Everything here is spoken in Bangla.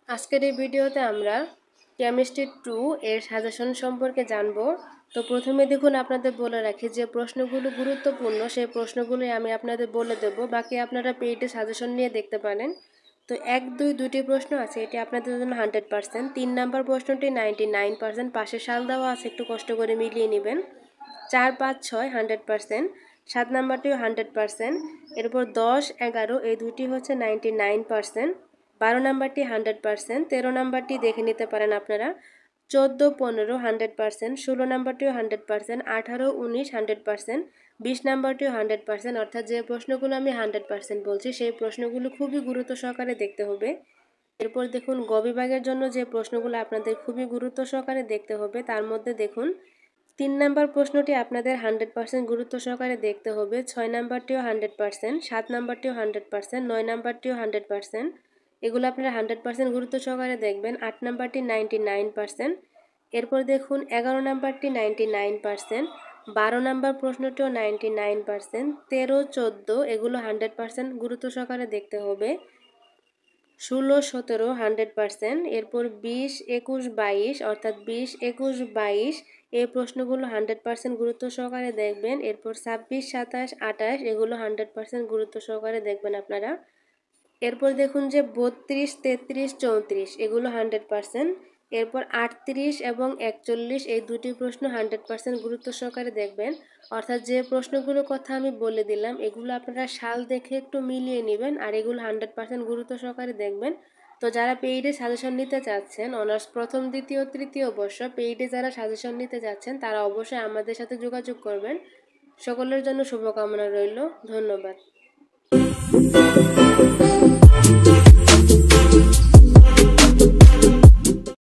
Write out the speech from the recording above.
আজকের এই ভিডিওতে আমরা কেমিস্ট্রি 2 এর সাজেশন সম্পর্কে জানব। তো প্রথমে দেখুন, আপনাদের বলে রাখি যে প্রশ্নগুলো গুরুত্বপূর্ণ সেই প্রশ্নগুলোই আমি আপনাদের বলে দেব, বাকি আপনারা পেইডে সাজেশন নিয়ে দেখতে পারেন। তো 1, 2 দুটি প্রশ্ন আছে, এটি আপনাদের জন্য 100%। 3 নাম্বার প্রশ্নটি 99%, পাশে সাল দেওয়া আছে, একটু কষ্ট করে মিলিয়ে নেবেন। 4, 5, 6 100%, 7 নাম্বারটিও 100%। এরপর 10, 11 এই দুটি হচ্ছে 99%। 12 নাম্বারটি 100%, 13 নাম্বারটি দেখে নিতে পারেন আপনারা। 14, 15 100%, 16 নাম্বারটিও 100%, 18, 19 100%, 20 নাম্বারটিও 100%। অর্থাৎ যে প্রশ্নগুলো আমি 100% বলছি সেই প্রশ্নগুলো খুবই গুরুত্ব সহকারে দেখতে হবে। এরপর দেখুন, গ বিভাগের জন্য যে প্রশ্নগুলো আপনাদের খুবই গুরুত্ব সহকারে দেখতে হবে তার মধ্যে দেখুন 3 নাম্বার প্রশ্নটি আপনাদের 100% গুরুত্ব সহকারে দেখতে হবে। 6 নাম্বারটিও 100%, 7 নাম্বারটিও 100%, 9 নাম্বারটিও 100%। এগুলো আপনারা 100% গুরুত্ব সহকারে দেখবেন। 8 নাম্বারটি 99%। এরপর দেখুন 11 নাম্বারটি 99%, 12 নাম্বার প্রশ্নটিও 99%, 13, 14 এগুলো 100% গুরুত্ব সহকারে দেখতে হবে। 16, 17 100%। এরপর 20, 21, 22 অর্থাৎ 20, 21, 22 এই প্রশ্নগুলো 100% গুরুত্ব সহকারে দেখবেন। এরপর 26, 27, 28 এগুলো 100% গুরুত্ব সহকারে দেখবেন আপনারা। এরপর দেখুন যে 32, 33, 34 এগুলো 100%। এরপর 38 এবং 41 এই দুটি প্রশ্ন 100% গুরুত্ব সহকারে দেখবেন। অর্থাৎ যে প্রশ্নগুলোর কথা আমি বলে দিলাম এগুলো আপনারা সাল দেখে একটু মিলিয়ে নেবেন, আর এগুলো 100% গুরুত্ব সহকারে দেখবেন। তো যারা পেইডে সাজেশন নিতে চাচ্ছেন, অনার্স প্রথম, দ্বিতীয়, তৃতীয় বর্ষ পেইডে যারা সাজেশন নিতে যাচ্ছেন তারা অবশ্যই আমাদের সাথে যোগাযোগ করবেন। সকলের জন্য শুভকামনা রইল। ধন্যবাদ।